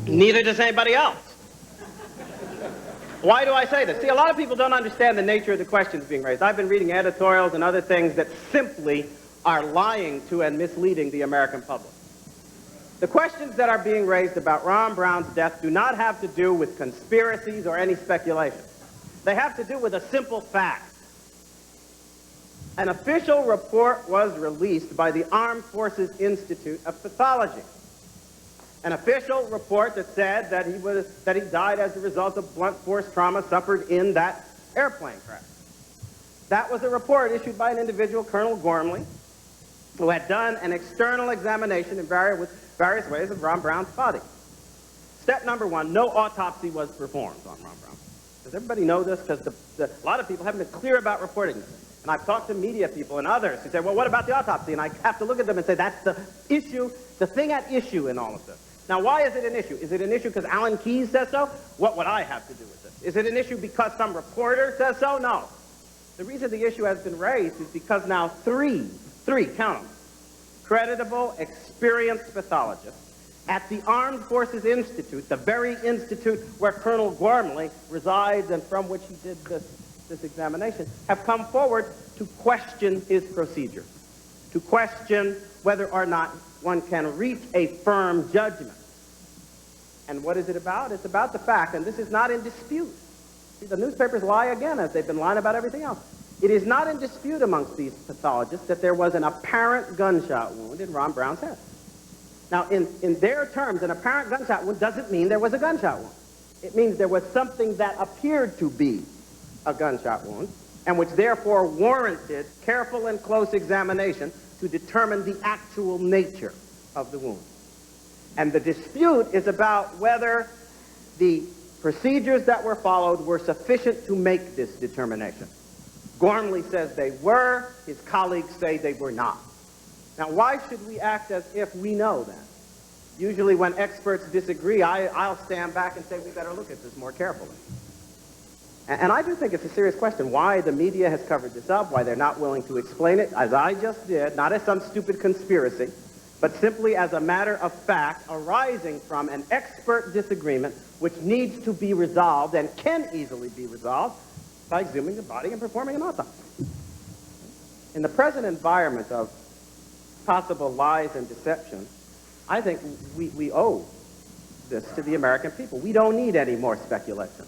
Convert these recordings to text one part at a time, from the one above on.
Neither does anybody else. Why do I say this? See, a lot of people don't understand the nature of the questions being raised. I've been reading editorials and other things that simply are lying to and misleading the American public. The questions that are being raised about Ron Brown's death do not have to do with conspiracies or any speculation. They have to do with a simple fact. An official report was released by the Armed Forces Institute of Pathology. An official report that said that he died as a result of blunt force trauma suffered in that airplane crash. That was a report issued by an individual, Colonel Gormley, who had done an external examination in various ways of Ron Brown's body. Step number one, no autopsy was performed on Ron Brown. Does everybody know this? Because a lot of people haven't been clear about reporting this. And I've talked to media people and others who say, well, what about the autopsy? And I have to look at them and say, that's the issue, the thing at issue in all of this. Now, why is it an issue? Is it an issue because Alan Keyes says so? What would I have to do with this? Is it an issue because some reporter says so? No. The reason the issue has been raised is because now three, count them, creditable, experienced pathologists at the Armed Forces Institute, the very institute where Colonel Gormley resides and from which he did this examination, have come forward to question his procedure, to question whether or not one can reach a firm judgment. And what is it about? It's about the fact, and this is not in dispute. See, the newspapers lie again, as they've been lying about everything else. It is not in dispute amongst these pathologists that there was an apparent gunshot wound in Ron Brown's head. Now, in their terms, an apparent gunshot wound doesn't mean there was a gunshot wound. It means there was something that appeared to be a gunshot wound, and which therefore warranted careful and close examination to determine the actual nature of the wound. And the dispute is about whether the procedures that were followed were sufficient to make this determination. Gormley says they were, his colleagues say they were not. Now, why should we act as if we know that? Usually when experts disagree, I'll stand back and say we better look at this more carefully. And I do think it's a serious question why the media has covered this up, why they're not willing to explain it, as I just did, not as some stupid conspiracy, but simply as a matter of fact arising from an expert disagreement which needs to be resolved and can easily be resolved by exhuming the body and performing an autopsy. In the present environment of possible lies and deception, I think we owe this to the American people. We don't need any more speculation.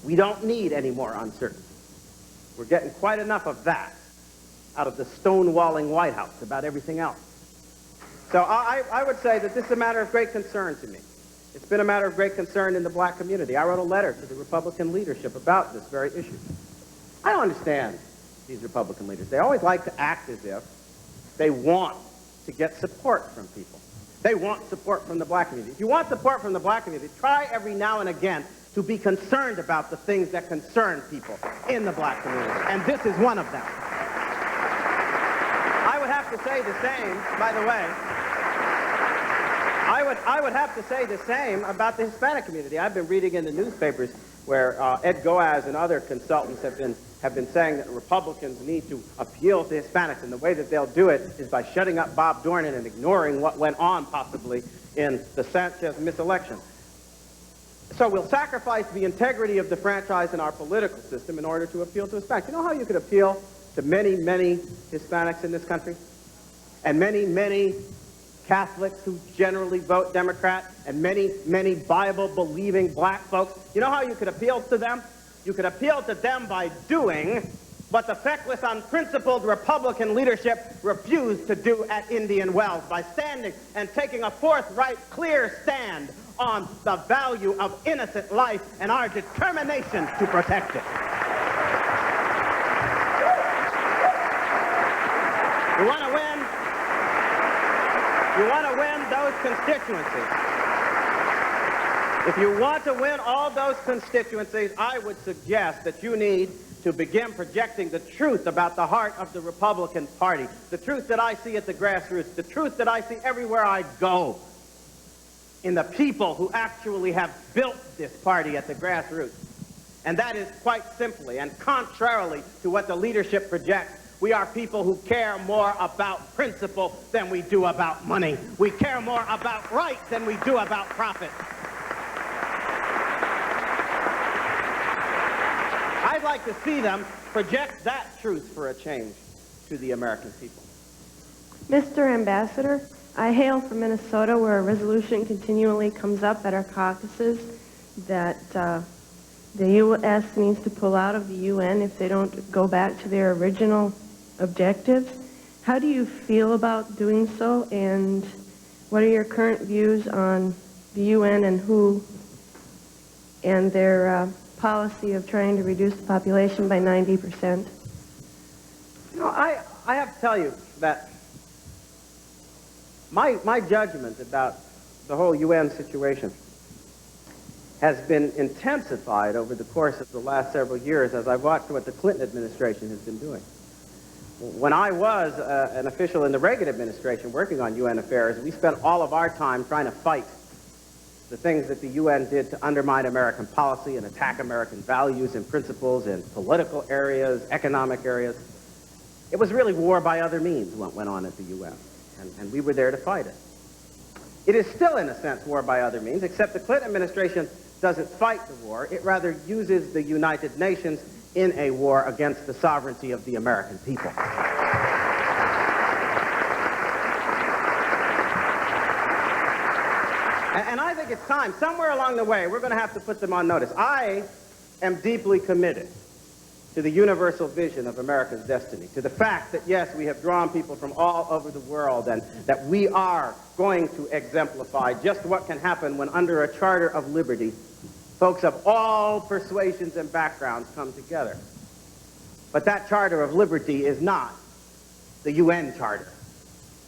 We don't need any more uncertainty. We're getting quite enough of that out of the stonewalling White House about everything else. So I would say that this is a matter of great concern to me. It's been a matter of great concern in the black community. I wrote a letter to the Republican leadership about this very issue. I don't understand these Republican leaders. They always like to act as if they want to get support from people. They want support from the black community. If you want support from the black community, try every now and again to be concerned about the things that concern people in the black community. And this is one of them. I would have to say the same, by the way, I would have to say the same about the Hispanic community. I've been reading in the newspapers where Ed Goaz and other consultants have been saying that Republicans need to appeal to Hispanics, and the way that they'll do it is by shutting up Bob Dornan and ignoring what went on possibly in the Sanchez miselection. So we'll sacrifice the integrity of the franchise in our political system in order to appeal to Hispanics. You know how you could appeal to many, many Hispanics in this country? And many, many Catholics who generally vote Democrat, and many, many Bible-believing black folks. You know how you could appeal to them? You could appeal to them by doing what the feckless, unprincipled Republican leadership refused to do at Indian Wells, by standing and taking a forthright, clear stand on the value of innocent life and our determination to protect it. You want to win? You want to win those constituencies. If you want to win all those constituencies, I would suggest that you need to begin projecting the truth about the heart of the Republican Party, the truth that I see at the grassroots, the truth that I see everywhere I go, in the people who actually have built this party at the grassroots. And that is quite simply and contrarily to what the leadership projects. We are people who care more about principle than we do about money. We care more about right than we do about profit. I'd like to see them project that truth for a change to the American people. Mr. Ambassador, I hail from Minnesota, where a resolution continually comes up at our caucuses that the U.S. needs to pull out of the UN if they don't go back to their original objectives. How do you feel about doing so, and what are your current views on the UN and their policy of trying to reduce the population by 90%? You know, I have to tell you that my judgment about the whole UN situation has been intensified over the course of the last several years as I've watched what the Clinton administration has been doing. When I was an official in the Reagan administration working on UN affairs, we spent all of our time trying to fight the things that the UN did to undermine American policy and attack American values and principles in political areas, economic areas. It was really war by other means what went on at the UN, and we were there to fight it. It is still, in a sense, war by other means, except the Clinton administration doesn't fight the war. It rather uses the United Nations in a war against the sovereignty of the American people. And I think it's time, somewhere along the way, we're going to have to put them on notice. I am deeply committed to the universal vision of America's destiny, to the fact that, yes, we have drawn people from all over the world, and that we are going to exemplify just what can happen when, under a charter of liberty, folks of all persuasions and backgrounds come together. But that charter of liberty is not the UN charter.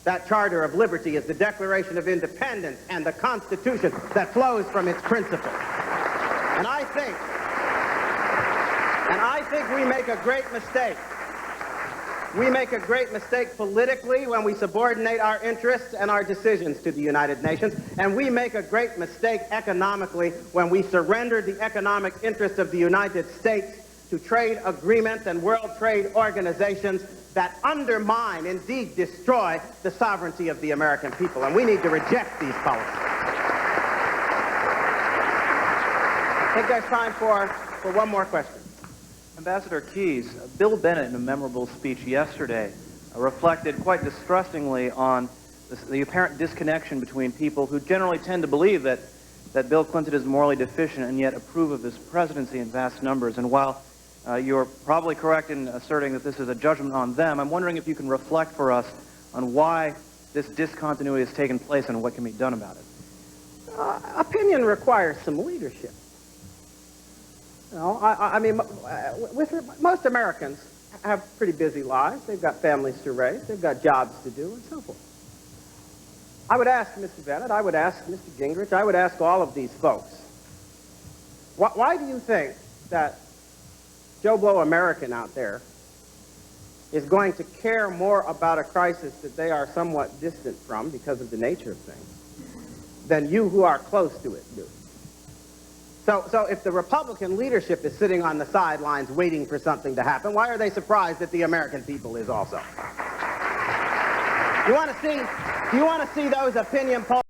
That charter of liberty is the Declaration of Independence and the Constitution that flows from its principles. And I think we make a great mistake. We make a great mistake politically when we subordinate our interests and our decisions to the United Nations, and we make a great mistake economically when we surrender the economic interests of the United States to trade agreements and world trade organizations that undermine, indeed destroy, the sovereignty of the American people, and we need to reject these policies. I think there's time for one more question. Ambassador Keyes, Bill Bennett, in a memorable speech yesterday, reflected quite distressingly on the apparent disconnection between people who generally tend to believe that Bill Clinton is morally deficient and yet approve of his presidency in vast numbers. And while you're probably correct in asserting that this is a judgment on them, I'm wondering if you can reflect for us on why this discontinuity has taken place and what can be done about it. Opinion requires some leadership. You know, I mean, most Americans have pretty busy lives. They've got families to raise. They've got jobs to do, and so forth. I would ask Mr. Bennett, I would ask Mr. Gingrich, I would ask all of these folks, why do you think that Joe Blow American out there is going to care more about a crisis that they are somewhat distant from because of the nature of things than you who are close to it do? So if the Republican leadership is sitting on the sidelines waiting for something to happen, why are they surprised that the American people is also? Do you want to see those opinion polls?